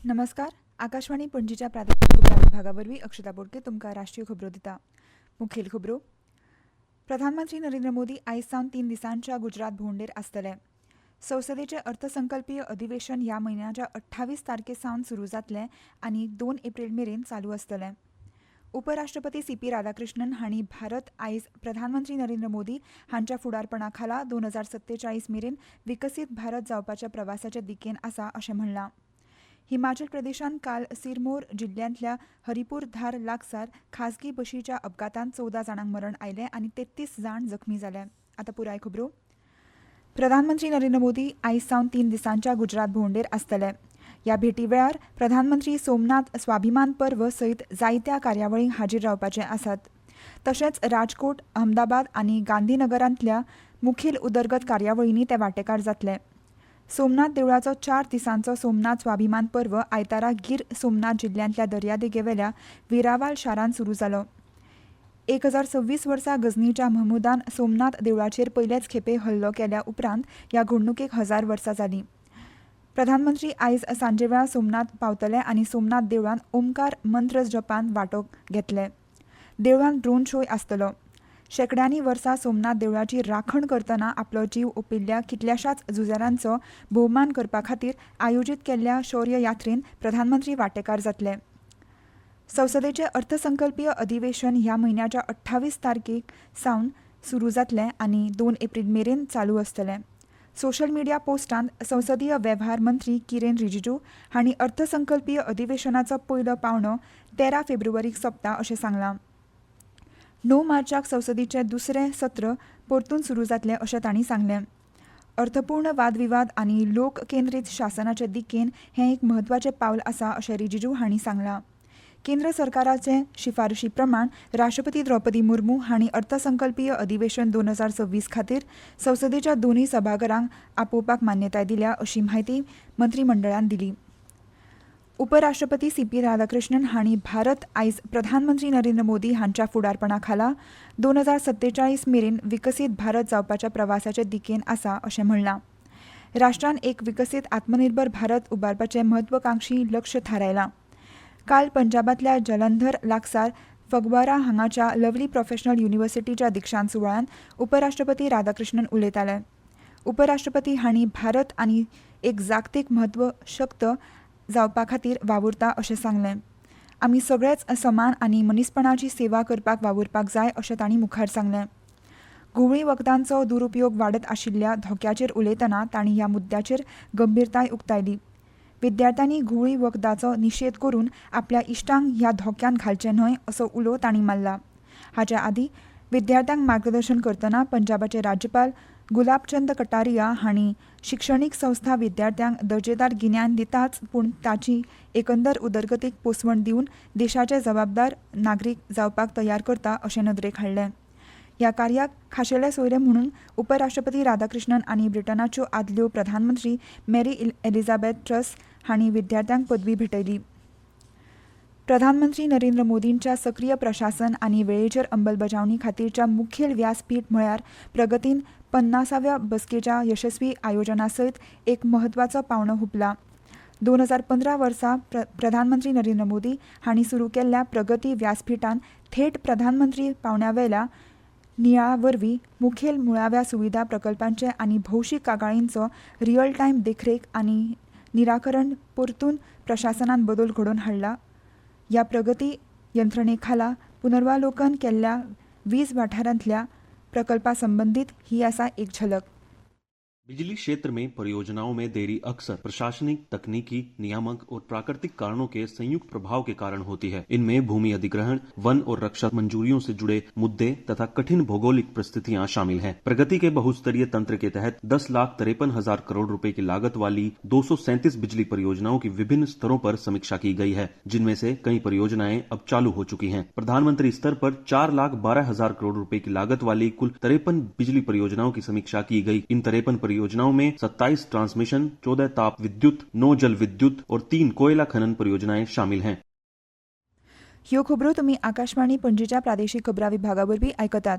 नमस्कार. आकाशवाणी पणजीच्या प्रादेशीक खबरां विभागावरवीं अक्षता बोडके तुमकां राष्ट्रीय खबरो दिता. मुखेल खबरो. प्रधानमंत्री नरेंद्र मोदी आयज सावन 3 दिसांच्या गुजरात भोंवडेर आसतले. संसदेचें अर्थसंकल्पीय अधिवेशन ह्या म्हयन्याच्या 28 तारखे सावन सुरू जातलें आनी 2 एप्रील मेरेन चालू आसतलें. उपराष्ट्रपती सीपी राधाकृष्णन हांणी भारत आयज प्रधानमंत्री नरेंद्र मोदी हांच्या फुडारपणा खाला 2047 मेरेन विकसीत भारत जावपाच्या प्रवासाचे दिकेन आसा अशें म्हणलां. हिमाचल प्रदेशांत काल सिरमौर जिल्ल्यांतल्या हरिपूर धार लागसार खासगी बशीच्या अपघातांत 14 जाणांक मरण आयलें आनी 33 जाण जखमी जाले. आतां पुराय खबरो. प्रधानमंत्री नरेंद्र मोदी आयज सावन 3 दिसांच्या गुजरात भोंवडेर आसतले. ह्या भेटी वेळार प्रधानमंत्री सोमनाथ स्वाभिमान पर्व सयत जायत्या कार्यावळींक हाजीर रावपाचे आसात. तशेंच राजकोट, अहमदाबाद आनी गांधीनगरांतल्या मुखेल उदरगत कार्यावळींनी ते वांटेकार जातले. सोमनाथ देवळाचो 4 दिसांचो सोमनाथ स्वाभिमान पर्व आयतारा गीर सोमनाथ जिल्ल्यांतल्या दर्यादेगेवेल्या विरावाल शारांत सुरू जालो. 1026 वर्सा गजनीच्या महमूदान सोमनाथ देवळाचेर पयलेच खेपे हल्लो केल्या उपरांत ह्या घडणुकेक 1000 वर्सां जालीं. प्रधानमंत्री आयज सांजे वेळा सोमनाथ पावतले आनी सोमनाथ देवळांत ओमकार मंत्र जपान वांटो घेतले. देवळांत ड्रोन शोय आसतलो. शेकड्यांनी वर्सां सोमनाथ देवळाची राखण करतना आपलो जीव ओंपिल्ल्या कितल्याशाच झुजाऱ्यांचो भोवमान करपा खातीर आयोजीत केल्ल्या शौर्य यात्रेंत प्रधानमंत्री वांटेकार जातले. संसदेचें अर्थसंकल्पीय अधिवेशन ह्या म्हयन्याच्या 28 तारखेक सावन सुरू जातलें आनी 2 एप्रील मेरेन चालू आसतलें. सोशल मिडिया पोस्टांत संसदीय वेव्हार मंत्री किरेन रिजिजू हांणी अर्थसंकल्पीय अधिवेशनाचो पयलो पावणो 13 फेब्रुवारीक सोंपता अशें सांगलां. 9 मार्चाक संसदेचें दुसरें सत्र परतून सुरू जातलें अशें तांणी सांगलें. अर्थपूर्ण वादविवाद आनी लोक केंद्रीत शासनाचे दिकेन हें एक म्हत्वाचें पावल आसा अशें रिजिजू हांणी सांगलां. केंद्र सरकाराचे शिफारशी प्रमाण राष्ट्रपती द्रौपदी मुर्मू हांणी अर्थसंकल्पीय अधिवेशन 2026 खातीर संसदेच्या दोनूय सभाघरांक आपोवपाक मान्यताय दिल्या अशी माहिती मंत्रिमंडळान दिली. उपराष्ट्रपती सीपी राधाकृष्णन हांणी भारत आयज प्रधानमंत्री नरेंद्र मोदी हांच्या फुडारपणा खाला 2047 मेरेन विकसीत भारत जावपाच्या प्रवासाचे दिकेन आसा अशें म्हणलां. राष्ट्रान एक विकसीत आत्मनिर्भर भारत उबारपाचें म्हत्वाकांक्षी लक्ष्य थारायलां. काल पंजाबांतल्या जलंधर लागसार फगवारा हांगाच्या लवली प्रोफेशनल युनिव्हर्सिटीच्या दिक्षांत सुवाळ्यान उपराष्ट्रपती राधाकृष्णन उलयताले. उपराष्ट्रपती हांणी भारत आनी एक जागतीक म्हत्व शक्त जावपा खातीर वावुरता अशें सांगलें. आमी सगळेच समान आनी मनीसपणाची सेवा करपाक वावुरपाक जाय अशें तांणी मुखार सांगलें. गुंवळी वखदांचो दुरुपयोग वाडत आशिल्ल्या धोक्याचेर उलयतना तांणी ह्या मुद्द्याचेर गंभीरताय उक्तायली. विद्यार्थ्यांनी गुंवळी वखदाचो निशेध करून आपल्या इश्टांक ह्या धोक्यान घालचें न्हय असो उलो तांणी मारला. हाचे आदीं विद्यार्थ्यांक मार्गदर्शन करतना पंजाबाचे राज्यपाल गुलाबचंद कटारिया हांणी शिक्षणीक संस्था विद्यार्थ्यांक दर्जेदार गिन्यान दिताच पूण ताची एकंदर उदरगतीक पोसवण दिवन देशाचे जबाबदार नागरीक जावपाक तयार करता अशें नदरेक हाडलें. ह्या कार्याक खाशेले सोयरे म्हणून उपराष्ट्रपती राधाकृष्णन आनी ब्रिटनाच्यो आदल्यो प्रधानमंत्री मेरी एलिझाबेथ ट्रस हांणी विद्यार्थ्यांक पदवी भेटयली. प्रधानमंत्री नरेंद्र मोदींच्या सक्रीय प्रशासन आनी वेळेचेर अंमलबजावणी खातीरच्या मुखेल व्यासपीठ म्हळ्यार प्रगतीन 50व्या बसकेच्या यशस्वी आयोजना सयत एक म्हत्वाचो पावणो हुपला. 2015 वर्सा प्रधानमंत्री नरेंद्र मोदी हांणी सुरू केल्ल्या प्रगती व्यासपीठान थेट प्रधानमंत्री पावण्यावेल्या नियाळा वरवीं मुखेल मुळाव्या सुविधा प्रकल्पांचे आनी भौशीक कागाळींचो रियल टायम देखरेख आनी निराकरण परतून प्रशासनान बदल घडोवन हाडला. ह्या प्रगती यंत्रणे खाला पुनर्वालोकन केल्ल्या 20 वाठारांतल्या प्रकल्पा संबंधित ही आसा एक झलक. बिजली क्षेत्र में परियोजनाओं में देरी अक्सर प्रशासनिक, तकनीकी, नियामक और प्राकृतिक कारणों के संयुक्त प्रभाव के कारण होती है. इनमें भूमि अधिग्रहण, वन और रक्षा मंजूरियों से जुड़े मुद्दे तथा कठिन भौगोलिक परिस्थितियां शामिल हैं. प्रगति के बहुस्तरीय तंत्र के तहत 10,53,000 करोड़ रुपए की लागत वाली 237 बिजली परियोजनाओं की विभिन्न स्तरों पर समीक्षा की गई है, जिनमें से कई परियोजनाएं अब चालू हो चुकी हैं. प्रधानमंत्री स्तर पर 4,12,000 करोड़ रुपए की लागत वाली कुल 53 बिजली परियोजनाओं की समीक्षा की गई. इन 53 परियोजनाओं में 27 ट्रांसमिशन, 14 ताप विद्युत, 9 जल विद्युत और 3 कोयला खनन परियोजनाएं शामिल हैं. ह्यो खबरो तुमी आकाशवाणी पणजीच्या प्रादेशीक खबरां विभागावरवीं आयकतात.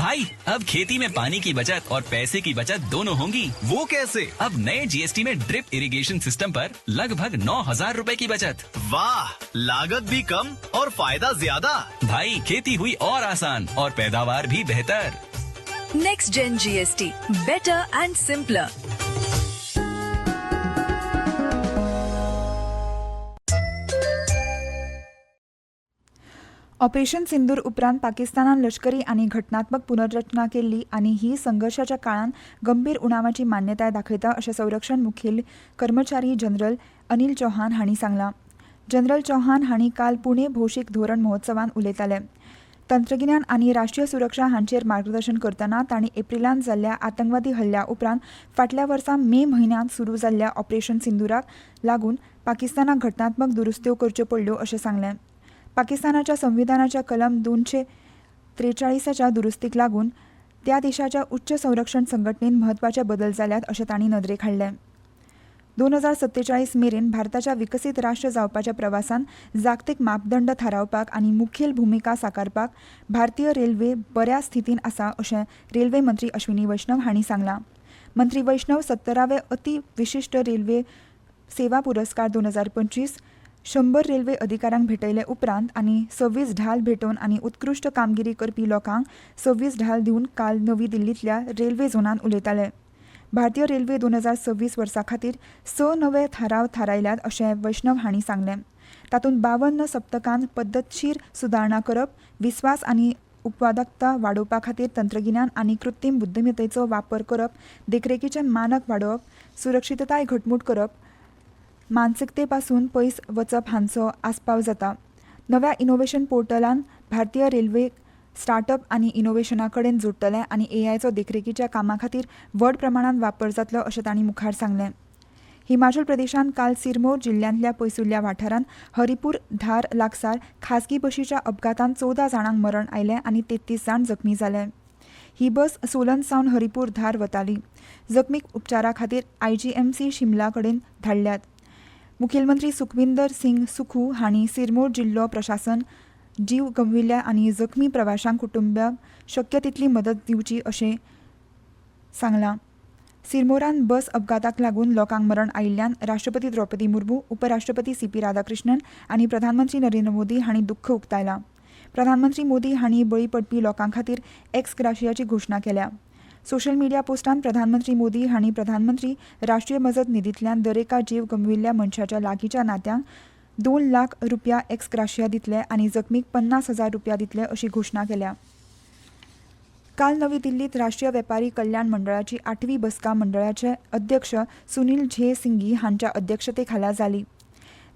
भाई अब खेती में पानी की बचत और पैसे की बचत दोनों होंगी। वो कैसे? अब नए जीएसटी में ड्रिप इरिगेशन सिस्टम पर लगभग 9,000 रूपए की बचत। वाह, लागत भी कम और फायदा ज्यादा। भाई खेती हुई और आसान और पैदावार भी बेहतर। Next Gen GST, better and simpler. Operation Sindoor उपरांत पाकिस्तानान लष्करी आनी घटनात्मक पुनर्रचना केल्ली आनी ही संघर्षाच्या काळान गंभीर उणावाची मान्यताय दाखयता अशें संरक्षण मुखेल कर्मचारी जनरल अनिल चौहान हांणी सांगलां. जनरल चौहान हांणी काल पुणे भौशीक धोरण महोत्सवात उलयताले. तंत्रगिन्यान आनी राष्ट्रीय सुरक्षा हांचेर मार्गदर्शन करतना तांणी एप्रिलांत जाल्ल्या आतंकवादी हल्ल्या उपरांत फाटल्या वर्सा मे म्हयन्यांत सुरू जाल्ल्या ऑपरेशन सिंदूराक लागून पाकिस्तानाक घटनात्मक दुरुस्त्यो करच्यो पडल्यो अशें सांगलें. पाकिस्तानाच्या संविधानाच्या कलम 243च्या दुरुस्तीक लागून त्या देशाच्या उच्च संरक्षण संघटनेन म्हत्वाचे बदल जाल्यात अशें तांणी नदरेक हाडलें. 2047 मेरेन भारताच्या विकसीत राष्ट्र जावपाच्या प्रवासान जागतीक मापदंड थारावपाक आनी मुखेल भुमिका साकारपाक भारतीय रेल्वे बऱ्या स्थितीन आसा अशें रेल्वे मंत्री अश्विनी वैष्णव हांणी सांगलां. मंत्री वैष्णव 17वे अति विशिश्ट रेल्वे सेवा पुरस्कार 2025 100 रेल्वे अधिकाऱ्यांक भेटयले उपरांत आनी 26 ढाल भेटोवन आनी उत्कृश्ट कामगिरी करपी लोकांक 26 ढाल दिवन काल नवी दिल्लींतल्या रेल्वे झोनांत उलयताले. भारतीय रेल्वे 2026 वर्सा खातीर 6 नवे थाराव थारायल्यात अशें वैष्णव हांणी सांगलें. तातूंत 52 सप्तकांत पद्दतशीर सुदारणा करप, विस्वास आनी उत्पादकता वाडोवपा खातीर तंत्रगिन्यान आनी कृत्रीम बुद्धिमत्तेचो वापर करप, देखरेखीचे मानक वाडोवप, सुरक्षीतताय घटमूट करप, मानसिकतेपासून पयस वचप हांचो आस्पाव जाता. नव्या इनोव्हेशन पोर्टलान भारतीय रेल्वे स्टार्टअप आनी इनोव्हेशना कडेन जोडटले आनी एआयचो देखरेखीच्या कामां खातीर व्हड प्रमाणांत वापर जातलो अशें तांणी मुखार सांगलें. हिमाचल प्रदेशांत काल सिरमौर जिल्ल्यांतल्या पयसुल्ल्या वाठारांत हरिपूर धार लागसार खासगी बशीच्या अपघातांत 14 जाणांक मरण आयलें आनी 33 जाण जखमी जाले. ही बस सोलन सावन हरिपूर धार वताली. जखमीक उपचारा खातीर आयजीएमसी शिमला कडेन धाडल्यात. मुखेलमंत्री सुखविंदर सिंग सुखू हांणी सिरमौर जिल्लो प्रशासन जीव गमविल्ल्या आनी जखमी प्रवाशांक कुटुंबाक शक्य तितली मदत दिवची अशें सांगलां. सिरमौरान बस अपघाताक लागून लोकांक मरण आयिल्ल्यान राष्ट्रपती द्रौपदी मुर्मू, उपराष्ट्रपती सीपी राधाकृष्णन आनी प्रधानमंत्री नरेंद्र मोदी हांणी दुख्ख उक्तायलां. प्रधानमंत्री मोदी हांणी बळी पडपी लोकां खातीर एक्स ग्राशियाची घोशणा केल्या. सोशल मिडिया पोस्टान प्रधानमंत्री मोदी हांणी प्रधानमंत्री राष्ट्रीय मजत निधींतल्यान दरेका जीव गमविल्ल्या मनशाच्या लागींच्या नात्यांक 2 लाख रुपया एक्स ग्राशिया दितले आनी जखमीक 50,000 रुपया दितले अशी घोशणा केल्या. काल नवी दिल्लीत राष्ट्रीय वेपारी कल्याण मंडळाची 8वी बसका मंडळाचे अध्यक्ष सुनील झे सिंघी हांच्या अध्यक्षतेखाला जाली.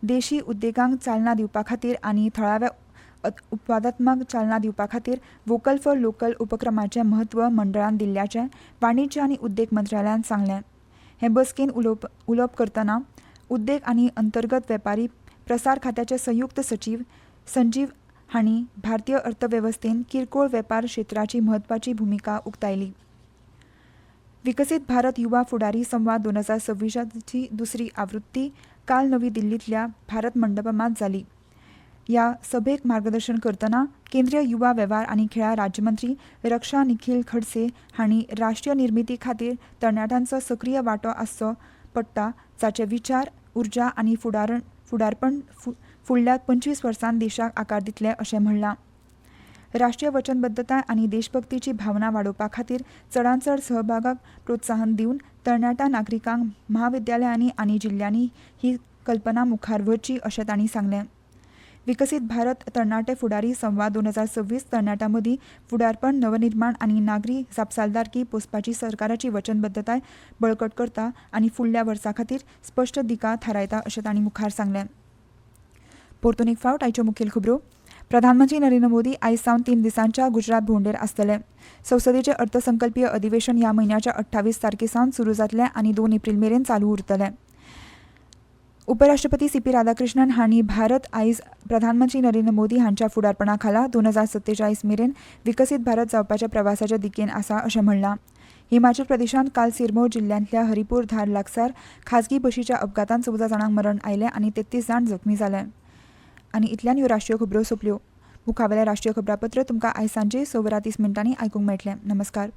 देशी उद्देगांक चालना दिवपा खातीर आनी थळाव्या उत्पादनात्मक चालना दिवपा खातीर वोकल फॉर लोकल उपक्रमाचें म्हत्व मंडळान दिल्ल्याचें वाणिज्य आनी उद्देग मंत्रालयान सांगलें. हे बसकेन उलोवप करतना उद्देग आनी अंतर्गत वेपारी प्रसार खात्याचे संयुक्त सचीव संजीव हांणी भारतीय अर्थवेवस्थेन किरकोळ वेपार क्षेत्राची म्हत्वाची भुमिका उक्तायली. विकसीत भारत युवा फुडारी संवाद 2026ची दुसरी आवृत्ती काल नवी दिल्लींतल्या भारत मंडपांत जाली. ह्या सभेक मार्गदर्शन करतना केंद्रीय युवा वेव्हार आनी खेळां राज्यमंत्री रक्षा निखील खडसे हांणी राष्ट्रीय निर्मिती खातीर तरणाट्यांचो सक्रीय वांटो आसचो पडटा, जाचे विचार, उर्जा आनी फुडारपण फुडल्या 25 वर्सांत देशाक आकार दितले अशें म्हणलां. राष्ट्रीय वचनबद्धताय आनी देशभक्तीची भावना वाडोवपा खातीर चडांत चड सहभागाक प्रोत्साहन दिवन तरणाट्या नागरिकांक महाविद्यालयांनी आनी जिल्ल्यांनी ही कल्पना मुखार व्हरची अशें तांणी सांगलें. विकसीत भारत तरणाटे फुडारी संवाद 2026 तरणाट्यां मदीं फुडारपण, नवनिर्माण आनी नागरी जापसालदारकी पोसपाची सरकाराची वचनबद्धताय बळकट करता आनी फुडल्या वर्सा खातीर स्पश्ट दिका थारायता अशें तांणी मुखार सांगलें. परतून एक फावट आयच्यो मुखेल खबरो. प्रधानमंत्री नरेंद्र मोदी आयज सावन 3 दिसांच्या गुजरात भोंवडेर आसतले. संसदेचें अर्थसंकल्पीय अधिवेशन ह्या म्हयन्याच्या 28 तारखे सावन सुरू जातलें आनी 2 एप्रिल मेरेन चालू उरतलें. उपराष्ट्रपती सीपी राधाकृष्णन हांणी भारत आयज प्रधानमंत्री नरेंद्र मोदी हांच्या फुडारपणा खाला 2047 मेरेन विकसीत भारत जावपाच्या प्रवासाच्या दिकेन आसा अशें म्हणलां. हिमाचल प्रदेशांत काल सिरमौर जिल्ल्यांतल्या हरिपूर धार लागसार खासगी बशीच्या अपघातांत 14 जाणांक मरण आयलें आनी 33 जाण जखमी जाले. आनी इतल्यान ह्यो राष्ट्रीय खबरो सोंपल्यो. मुखावेलें राष्ट्रीय खबरापत्र तुमकां आयज सांजे 6:30 आयकूंक मेळटलें. नमस्कार.